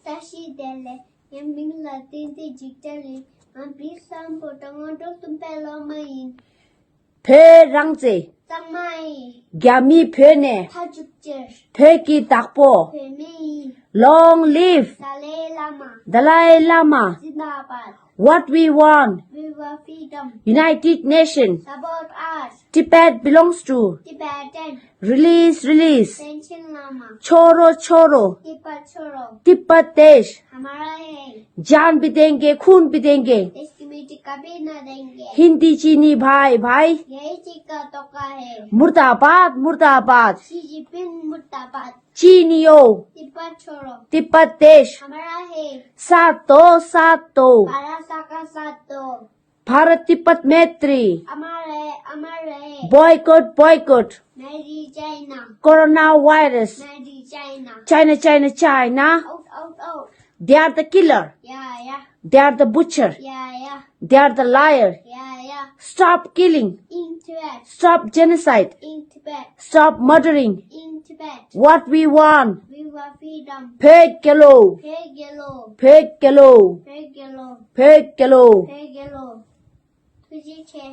Sashi delle, and being Latin digitally, and be some potamoto to Pelamain. เพรังเจ Samai, แกมีเพเน Tajucher, เพกีตักโป Pemi, long live Sale Lama, Dalai Lama Zindabad, what we want Viva Freedom, United Nations About us, Tibet belongs to Tibetan, release Pension Lama, choro Tipachoro, Tibet desh हमारा है जान भी देंगे खून भी देंगे देश की मिट्टी कभी न देंगे हिंदी चीनी भाई भाई यही चीका तोका है मुर्दाबाद मुर्दाबाद शी जिनपिंग मुर्दाबाद चीनियो तिब्बत छोड़ो तिब्बत देश हमारा है सातो बारासा का साथ दो भारत तिब्बत मैत्री अमर है boycott मेरी चाइना कोरोना वायरस मेरी China China out they are the killer या they are the butcher they are the liar या stop killing in Tibet stop genocide in Tibet stop murdering in Tibet what we want Viva Freedom Pekelo Pegelo Pekelo Pegelo Pekelo Pegelo तुझी छे